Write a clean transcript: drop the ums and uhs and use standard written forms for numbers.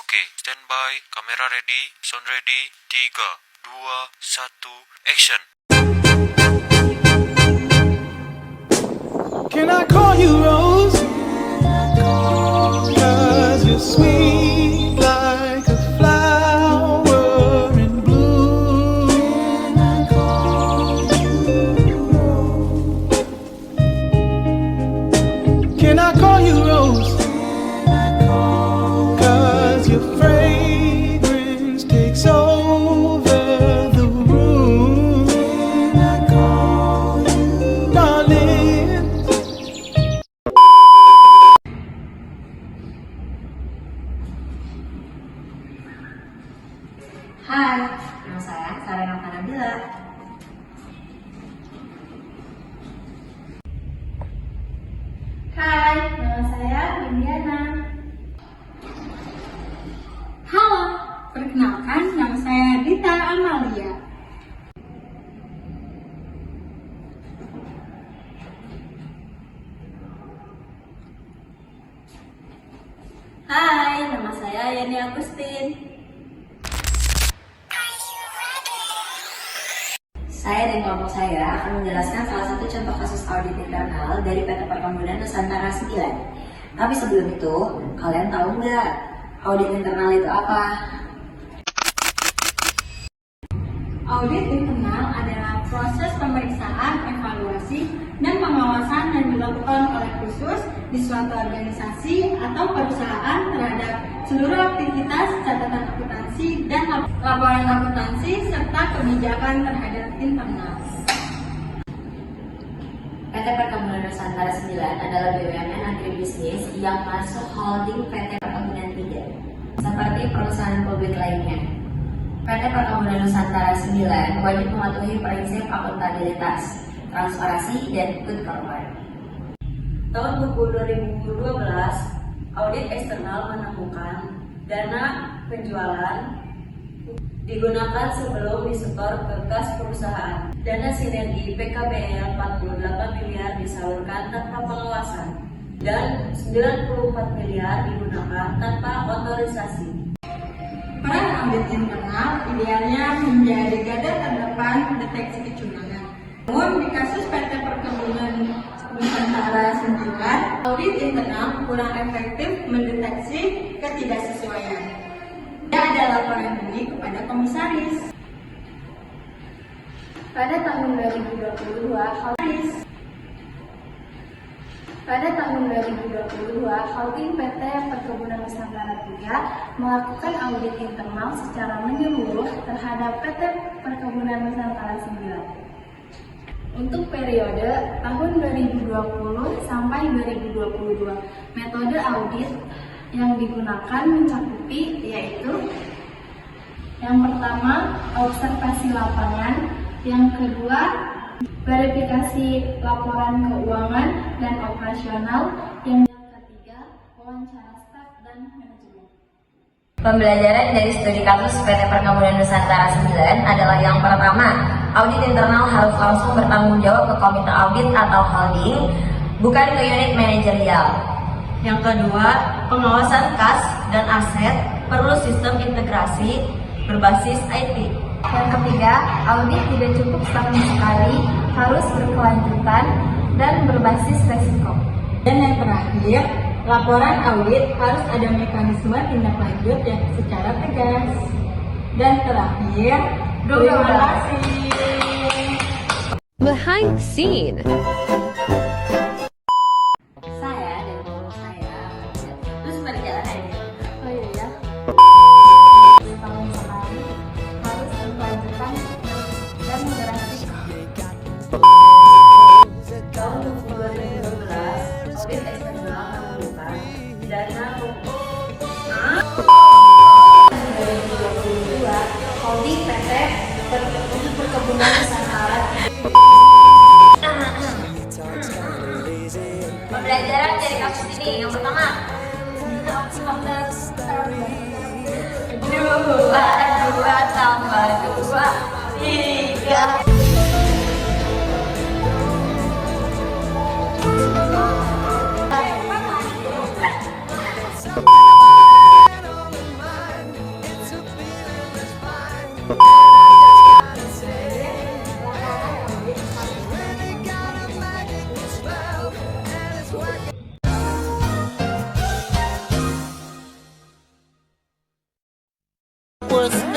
Oke, standby, kamera ready, sound ready, 3, 2, 1, action. Can I call you Rose? 'Cause you're sweet like a flower in bloom. Can I call you Rose? 'Cause your fragrance takes over the room. Darling. Hai, nama saya Sarena Nabila. Hai, nama saya Indiana. Halo, perkenalkan nama saya Dita Amalia. Hai, nama saya Yani Agustin. Saya dan kelompok saya akan menjelaskan salah satu contoh kasus audit internal dari PT Perkebunan Nusantara 9. Tapi sebelum itu, kalian tahu nggak audit internal itu apa? Audit internal adalah proses pemeriksaan, evaluasi, dan pengawasan yang dilakukan oleh khusus di suatu organisasi atau perusahaan terhadap seluruh aktivitas, catatan akuntansi, dan laporan akuntansi, serta kebijakan terhadap internal. PT Perkebunan Nusantara 9 adalah BUMN agribisnis yang masuk holding PT Perkebunan 3, seperti perusahaan publik lainnya. PT Perkebunan Nusantara 9 wajib mematuhi prinsip akuntabilitas, transparansi, dan good corporate. Tahun buku 2012, audit eksternal menemukan dana penjualan digunakan sebelum disetor ke kas perusahaan. Dana sinergi PKBL 48 miliar disalurkan tanpa pengawasan dan 94 miliar digunakan tanpa otorisasi. Peran audit internal idealnya menjadi garda terdepan deteksi kecurangan. Namun di kasus PT Perkebunan Nusantara 9, audit internal kurang efektif mendeteksi ketidaksesuaian. Tidak ada laporan ini kepada komisaris. Pada tahun 2022, holding PT Perkebunan Nusantara 3 melakukan audit internal secara menyeluruh terhadap PT Perkebunan Nusantara 9. Untuk periode tahun 2020 sampai 2022, metode audit yang digunakan mencakupi yaitu yang pertama, observasi lapangan, yang kedua, verifikasi laporan keuangan dan operasional, yang ketiga, wawancara staf dan manajemen. Pembelajaran dari studi kasus PT Perkebunan Nusantara 9 adalah yang pertama, audit internal harus langsung bertanggung jawab ke komite audit atau holding, bukan ke unit manajerial. Yang kedua, pengawasan kas dan aset perlu sistem integrasi berbasis IT. Yang ketiga, audit tidak cukup setahun sekali, harus berkelanjutan dan berbasis resiko. Dan yang terakhir, laporan audit harus ada mekanisme tindak lanjut yang secara tegas. Dan terakhir, terima kasih. Behind the scene. Saya dan kelompok saya terus berjalan aja. Oh iya ya. Setahun sekali, harus berkelanjutan dan berresiko. Tahun 2012, audit eksternal menemukan dana 2022 holding PT Perkebunan Nusantara. Pembelajaran dari kasus ini yang pertama, 2 tambah 2, 3. for a